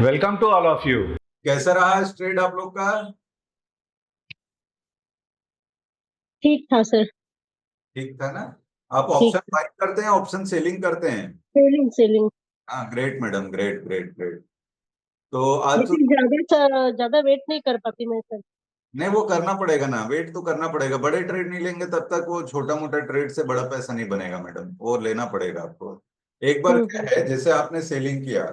Welcome to all of you. कैसा रहा trade आप लोग का? ठीक था सर। ठीक था ना? आप ठीक ऑप्शन था। बाइंग करते हैं, ऑप्शन सेलिंग करते हैं? Selling selling. हाँ, great madam, great great great. तो आज तो लेकिन ज्यादा वेट नहीं कर पाती मैं सर। नहीं, वो करना पड़ेगा ना, वेट तो करना पड़ेगा। बड़े ट्रेड नहीं लेंगे तब तक वो छोटा मोटा ट्रेड से बड़ा पैसा नहीं बनेगा मैडम, वो लेना पड़ेगा आपको। एक बार क्या हम्म। है, जैसे आपने सेलिंग किया,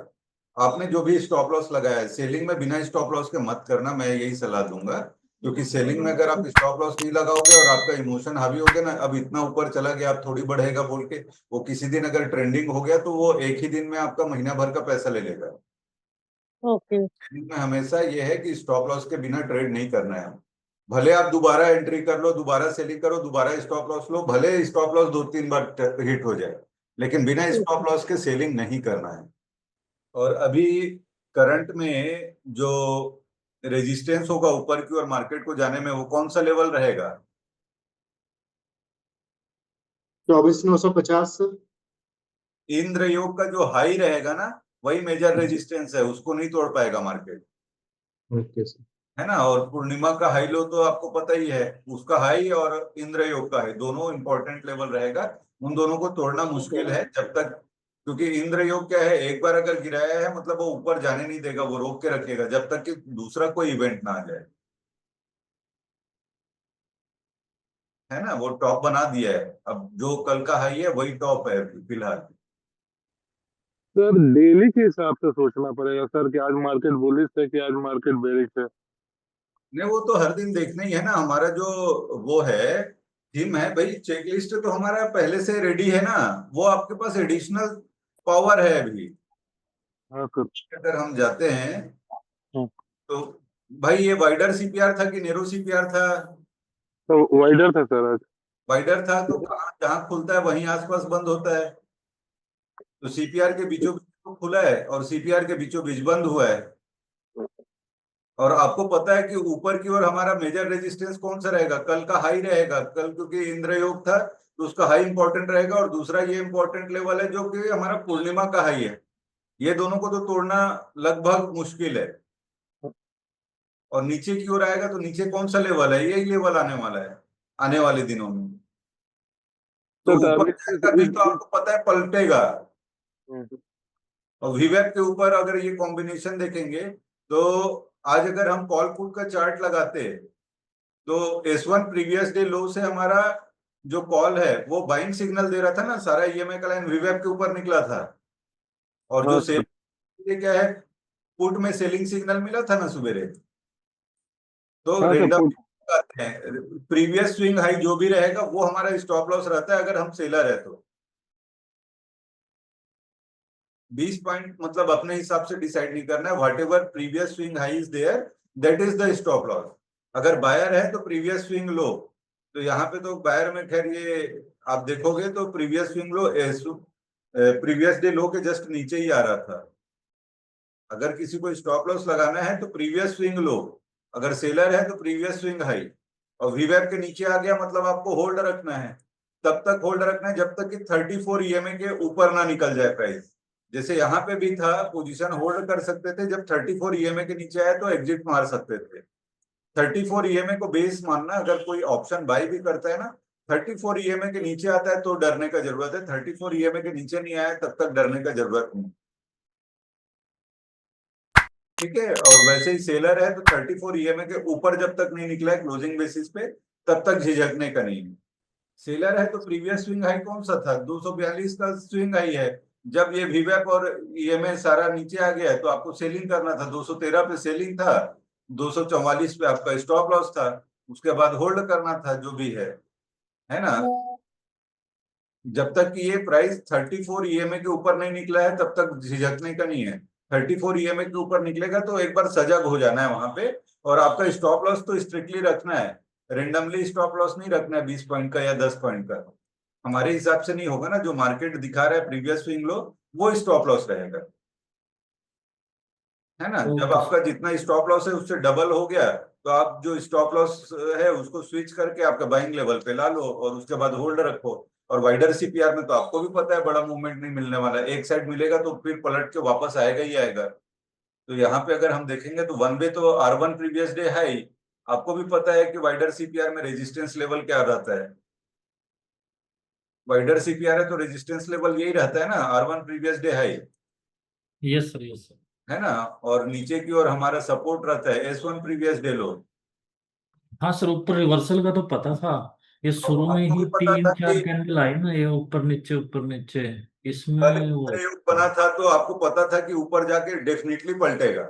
आपने जो भी स्टॉप लॉस लगाया है, सेलिंग में बिना स्टॉप लॉस के मत करना, मैं यही सलाह दूंगा। क्योंकि सेलिंग में अगर आप स्टॉप लॉस नहीं लगाओगे और आपका इमोशन हावी हो गया ना, अब इतना ऊपर चला गया, आप थोड़ी बढ़ेगा बोल के, वो किसी दिन अगर ट्रेंडिंग हो गया तो वो एक ही दिन में आपका महीना भर का पैसा ले लेगा। ओके। ट्रेडिंग में हमेशा ये है कि स्टॉप लॉस के बिना ट्रेड नहीं करना है। भले आप दोबारा एंट्री कर लो, दोबारा सेलिंग करो, दोबारा स्टॉप लॉस लो, भले स्टॉप लॉस 2-3 बार हिट हो जाए, लेकिन बिना स्टॉप लॉस के सेलिंग नहीं करना है। और अभी करंट में जो रेजिस्टेंस होगा ऊपर की ओर मार्केट को जाने में, वो कौन सा लेवल रहेगा? 24,950 सर। इंद्र योग का जो हाई रहेगा ना, वही मेजर रेजिस्टेंस है, उसको नहीं तोड़ पाएगा मार्केट, ओके सर। है ना। और पूर्णिमा का हाई लो तो आपको पता ही है, उसका हाई और इंद्र योग का हाई दोनों इंपॉर्टेंट लेवल रहेगा। उन दोनों को तोड़ना मुश्किल है जब तक, क्योंकि इंद्र योग क्या है, एक बार अगर गिराया है मतलब वो ऊपर जाने नहीं देगा, वो रोक के रखेगा जब तक कि दूसरा कोई इवेंट ना आ जाए, है ना। वो टॉप बना दिया है, अब जो कल का हाई है वही टॉप है अभी फिलहाल। सर डेली के हिसाब से सोचना पड़ेगा सर कि आज मार्केट बुलिश है कि आज मार्केट बेरिश है। नहीं, वो तो हर दिन देखना ही है ना। हमारा जो वो है थीम है भाई, चेकलिस्ट तो हमारा पहले से रेडी है ना, वो आपके पास एडिशनल पावर है अभी। हाँ सर। अगर हम जाते हैं हाँ। तो भाई, ये वाइडर सीपीआर था कि नेरो सीपीआर था? तो वाइडर था सर आज। वाइडर था, तो कहाँ जहाँ खुलता है वहीं आसपास बंद होता है। तो सीपीआर के बीचों बीच तो खुला है और सीपीआर के बीचों बीच बंद हुआ है। और आपको पता है कि ऊपर की ओर हमारा मेजर रेजिस्टेंस कौन सा रहेगा? कल का हाई रहेगा। कल क्योंकि इंद्र योग था तो उसका हाई इंपॉर्टेंट रहेगा, और दूसरा ये इंपॉर्टेंट लेवल है जो कि हमारा पूर्णिमा का हाई है। ये दोनों को तो तोड़ना लगभग मुश्किल है। और नीचे की ओर आएगा तो नीचे कौन सा लेवल है? यही लेवल आने वाला है आने वाले दिनों में। तो सर ऊपर अभी जाएगा नहीं तो आपको पता है पलटेगा। और वीवेक के ऊपर अगर ये कॉम्बिनेशन देखेंगे तो आज अगर हम कॉल पुट का चार्ट लगाते तो S1 प्रीवियस डे लो से हमारा जो कॉल है वो बाइंग सिग्नल दे रहा था ना, सारा ईएमए का लाइन वीवेक के ऊपर निकला था। और जो हाँ सर। सेल क्या है, पुट में सेलिंग सिग्नल मिला था ना सवेरे। तो हाँ sir random previous swing high जो भी रहेगा वो हमारा स्टॉप लॉस रहता है अगर हम सेलर है तो। 20 पॉइंट मतलब अपने हिसाब से डिसाइड नहीं करना है, whatever previous swing high is there that is the stop loss. अगर बायर है तो प्रीवियस स्विंग लो, तो यहाँ पे तो बायर में खैर ये आप देखोगे तो previous swing low previous day लो के जस्ट नीचे ही आ रहा था। अगर किसी को स्टॉप लॉस लगाना है तो प्रीवियस स्विंग लो, अगर सेलर है तो प्रीवियस स्विंग हाई। और वीवेप के नीचे आ गया मतलब आपको होल्ड रखना है, तब तक होल्ड रखना है जब तक कि 34 ईएमए के ऊपर ना निकल जाए प्राइस। जैसे यहाँ पे भी था, पोजीशन होल्ड कर सकते थे, जब 34 ईएमए के नीचे आए तो एग्जिट मार सकते थे। 34 ईएमए को बेस मानना, अगर कोई ऑप्शन बाय भी करता है ना, 34 ईएमए के नीचे आता है तो डरने का जरूरत है, 34 ईएमए के नीचे नहीं आया तब तक डरने का जरूरत नहीं। ठीक है। और वैसे ही सेलर है तो 34 ईएमए के ऊपर जब तक नहीं निकला है क्लोजिंग बेसिस पे, तब तक झिझकने का नहीं है। सेलर है तो प्रीवियस स्विंग हाई कौन सा था? 242 का स्विंग हाई है। जब ये वीवेप और ईएमए सारा नीचे आ गया है तो आपको सेलिंग करना था। 213 पे सेलिंग था, 244 पे आपका स्टॉप लॉस था, उसके बाद होल्ड करना था जो भी है ना। जब तक कि ये प्राइस 34 ईएमए के ऊपर नहीं निकला है तब तक झिझकने का नहीं है। 34 ईएमए के ऊपर निकलेगा तो एक बार सजग हो जाना है वहां पे। और आपका स्टॉप लॉस तो स्ट्रिक्टली रखना है, रेंडमली स्टॉप लॉस नहीं रखना है 20 पॉइंट का या 10 पॉइंट का। हमारे हिसाब से नहीं होगा ना, जो मार्केट दिखा रहा है प्रीवियस स्विंग लो वो स्टॉप लॉस रहेगा, है ना। जब आपका जितना स्टॉप लॉस है उससे डबल हो गया तो आप जो स्टॉप लॉस है उसको स्विच करके आपका बाइंग लेवल पे ला लो और उसके बाद होल्ड रखो। और वाइडर सीपीआर में तो आपको भी पता है बड़ा मूवमेंट नहीं मिलने वाला है, एक साइड मिलेगा तो फिर पलट के वापस आएगा ही आएगा। तो यहाँ पे अगर हम देखेंगे तो वन वे तो R1 प्रीवियस डे हाई, आपको भी पता है कि वाइडर सीपीआर में रेजिस्टेंस लेवल क्या रहता है, वाइडर सीपीआर है तो रेजिस्टेंस लेवल यही रहता है ना, R1 previous day high, yes sir. है ना, और नीचे की ओर हमारा सपोर्ट रहता है S1 प्रीवियस डे लो। हाँ सर, ऊपर रिवर्सल का तो पता था, ये तो शुरू में आपको ही भी पता तीन था चार कि कैंडल आई ना, ये ऊपर नीचे, कल इसमें वो। प्रयोग बना था, तो आपको पता था कि ऊपर जाके डेफिनेटली पलटेगा,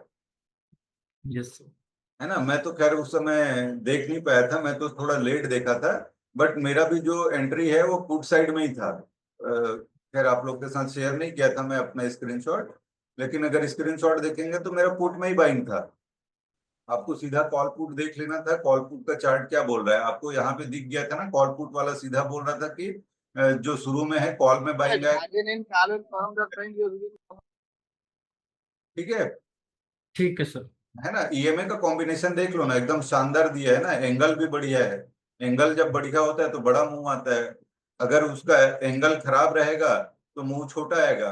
यस सर। है ना। मैं तो खैर उस समय देख नहीं पाया था, मैं तो थोड़ा लेट देखा था, बट मेरा भी जो एंट्री है वो पुट साइड में ही था। खैर आप लोग के साथ शेयर नहीं किया था मैं अपना स्क्रीनशॉट, लेकिन अगर स्क्रीनशॉट देखेंगे तो मेरा पुट में ही बाइंग था। आपको सीधा कॉल पुट देख लेना था, कॉल पुट का चार्ट क्या बोल रहा है आपको यहाँ पे दिख गया था ना, कॉल पुट वाला सीधा बोल रहा था कि जो शुरू में है कॉल में बाइंग है, ठीक है। ठीक है सर। है ना, ईएमए का कॉम्बिनेशन देख लो ना, एकदम शानदार दिया है ना, एंगल भी बढ़िया है। एंगल जब बढ़िया होता है तो बड़ा मुंह आता है, अगर उसका एंगल खराब रहेगा तो मुंह छोटा आएगा,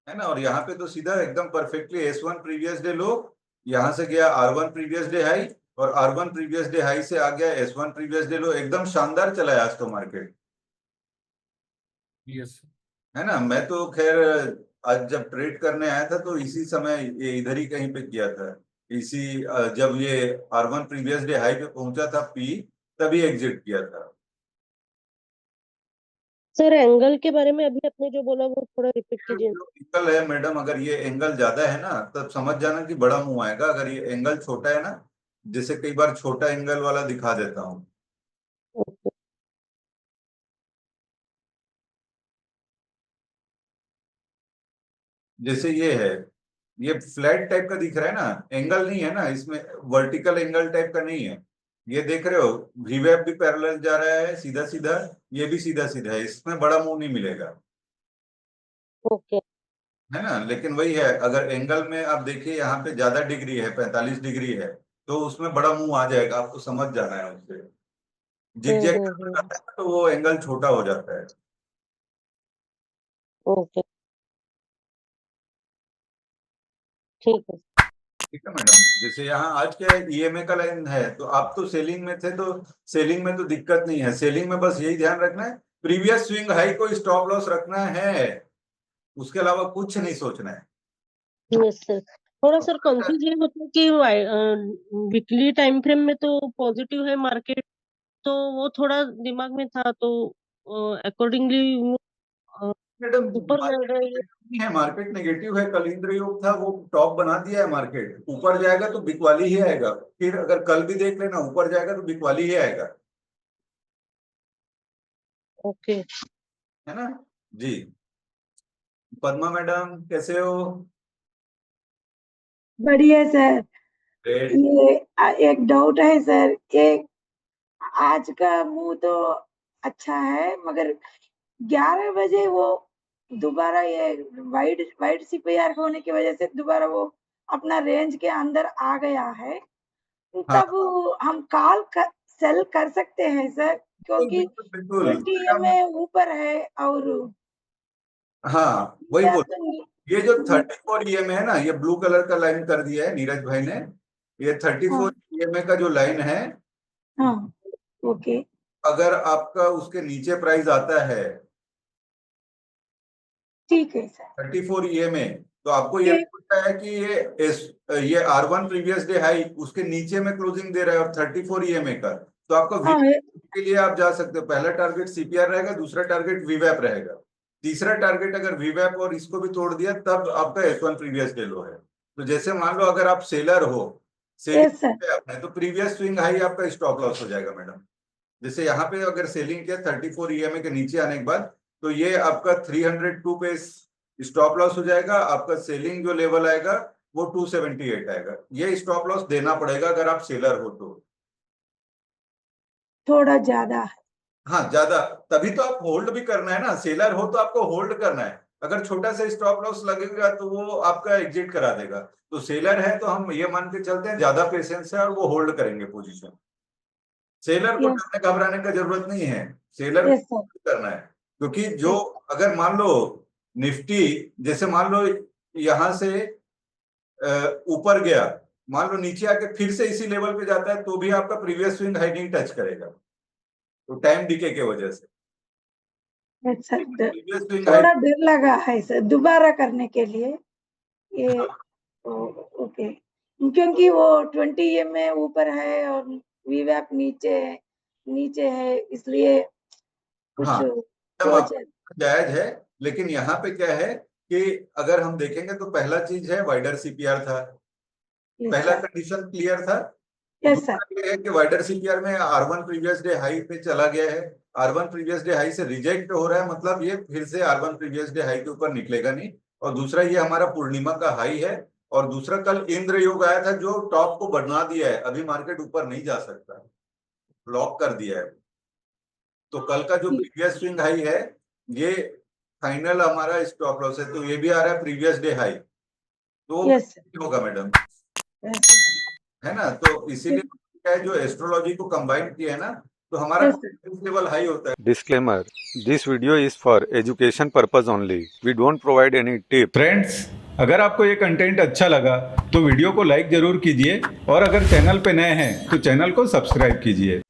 है ना। और यहाँ पे तो सीधा एकदम परफेक्टली S1 प्रीवियस डे लो, यहाँ से गया R1 प्रीवियस डे हाई, और R1 प्रीवियस डे हाई से आ गया S1 प्रीवियस डे लो, एकदम शानदार चला है आज तो मार्केट, यस है ना। मैं तो खैर आज जब ट्रेड करने आया था तो इसी समय ये इधर ही कहीं पे किया था, इसी जब ये R1 प्रीवियस डे हाई पे पहुंचा था पी, तभी एग्जिट किया था। सर एंगल के बारे में अभी आपने जो बोला वो थोड़ा रिपीट कीजिए। जो एंगल है मैडम, अगर ये एंगल ज्यादा है ना तब समझ जाना कि बड़ा मुंह आएगा, अगर ये एंगल छोटा है ना, जैसे कई बार छोटा एंगल वाला दिखा देता हूँ, ओके। जैसे ये है, ये फ्लैट टाइप का दिख रहा है ना, एंगल नहीं है ना इसमें, वर्टिकल एंगल टाइप का नहीं है, ये देख रहे हो, वीवेब भी पैरेलल जा रहा है सीधा सीधा, ये भी सीधा सीधा है, इसमें बड़ा मुंह नहीं मिलेगा, ओके। है ना। लेकिन वही है, अगर एंगल में आप देखिए यहाँ पे ज्यादा डिग्री है, 45 डिग्री है, तो उसमें बड़ा मुंह आ जाएगा, आपको समझ जाना है उससे, जिगजैग करता हम्म। रहता है तो वो एंगल छोटा हो जाता है। ओके। ठीक है। ठीक है मैडम, जैसे यहाँ आज क्या ईएमए का लाइन है, तो आप तो सेलिंग में थे, तो सेलिंग में तो दिक्कत नहीं है, सेलिंग में बस यही ध्यान रखना है, प्रीवियस स्विंग हाई को स्टॉप लॉस रखना है, उसके अलावा कुछ नहीं सोचना है। Yes sir. थोड़ा सर कंफ्यूज ये होता है कि वीकली टाइम फ्रेम में तो पॉजिटिव है मार्केट, तो वो थोड़ा दिमाग में था, तो अकॉर्डिंगली मैडम ऊपर जा रहा है। नहीं है, मार्केट नेगेटिव है, कल इंद्र योग था, वो टॉप बना दिया है, मार्केट ऊपर जाएगा तो बिकवाली ही आएगा, फिर अगर कल भी देख लेना ऊपर जाएगा तो बिकवाली ही आएगा, ओके। है ना। जी, पद्मा मैडम कैसे हो? बढ़िया सर। ग्रेट। ये एक डाउट है सर, एक आज का मूव तो अच्छा है, मगर 11 बजे वो दोबारा ये वाइड वाइड सीपीआर होने की वजह से दोबारा वो अपना रेंज के अंदर आ गया है, हाँ तब हम कॉल सेल कर सकते हैं सर, क्योंकि बिल्कुल बिल्कुल 20 मैडम, में ऊपर है और हाँ वही या बोल, तो ये जो 34 ईएमए है ना, ये ब्लू कलर का लाइन कर दिया है नीरज भाई ने, ये 34 हाँ ईएमए का जो लाइन है, हाँ ओके अगर आपका उसके नीचे प्राइस आता है ठीक है सर। 34 ईएमए, तो आपको ये ठीक लगता है कि ये R1 प्रीवियस डे हाई उसके नीचे में क्लोजिंग दे रहा है और 34 ईएमए का, तो आपका हाँ के लिए आप जा सकते हो, पहला टारगेट सीपीआर रहेगा, दूसरा टारगेट वीवैप रहेगा, तीसरा टारगेट अगर वीवैप और इसको भी तोड़ दिया तब आपका S1 प्रीवियस डे लो है। तो जैसे मान लो अगर आप सेलर हो, सेलिंग यस सर। किया आपने, तो प्रीवियस स्विंग हाई आपका स्टॉप लॉस हो जाएगा मैडम, जैसे यहाँ पे अगर सेलिंग किया 34 ईएमए के नीचे आने के बाद, तो ये आपका 302 पे स्टॉप लॉस हो जाएगा, आपका सेलिंग जो लेवल आएगा वो 278 आएगा, ये स्टॉप लॉस देना पड़ेगा अगर आप सेलर हो तो। थोड़ा ज्यादा है। हाँ ज्यादा, तभी तो आप होल्ड भी करना है ना, सेलर हो तो आपको होल्ड करना है, अगर छोटा सा स्टॉप लॉस लगेगा तो वो आपका एग्जिट करा देगा, तो सेलर है तो हम ये मान के चलते हैं ज्यादा पेशेंस है और वो होल्ड करेंगे पोजीशन, सेलर को यस डरने घबराने का जरूरत नहीं है, सेलर यस सर। को करना है, क्योंकि जो यस अगर मान लो निफ्टी, जैसे मान लो यहाँ से ऊपर गया, मान लो नीचे आके फिर से इसी लेवल पे जाता है तो भी आपका प्रीवियस स्विंग हाई नहीं टच करेगा, तो टाइम डिके के वजह से अच्छा, प्रीवियस स्विंग हाई थोड़ा डर लगा है सर दोबारा करने के लिए ये। ओके, क्योंकि वो 20 EMA ऊपर है और वीवैप नीचे है, इसलिए कुछ हाँ, सोच है। जायज है, लेकिन यहाँ पे क्या है कि अगर हम देखेंगे तो पहला चीज है वाइडर सीपीआर था, पहला कंडीशन क्लियर था। यस दूसरा सर, ये है कि वाइडर सीपीआर में R1 प्रीवियस डे हाई पे चला गया है, R1 प्रीवियस डे हाई से रिजेक्ट हो रहा है, मतलब ये फिर से R1 प्रीवियस डे हाई के ऊपर निकलेगा नहीं। और दूसरा ये हमारा पूर्णिमा का हाई है, और दूसरा कल इंद्र योग आया था जो टॉप को बना दिया है, अभी मार्केट ऊपर नहीं जा सकता, लॉक कर दिया है। तो कल का जो प्रीवियस स्विंग हाई है ये फाइनल हमारा स्टॉप लॉस है, तो ये भी आ रहा है प्रीवियस डे हाई, तो यस होगा मैडम, यस है ना। तो इसीलिए क्या है, जो एस्ट्रोलॉजी को कंबाइन किया है ना, तो हमारा Yes, sir. लेवल हाई होता है। Disclaimer: This video is for education purpose only. We don't provide any tip. Friends, अगर आपको ये कंटेंट अच्छा लगा तो वीडियो को लाइक जरूर कीजिए और अगर चैनल पे नए हैं तो चैनल को सब्सक्राइब कीजिए।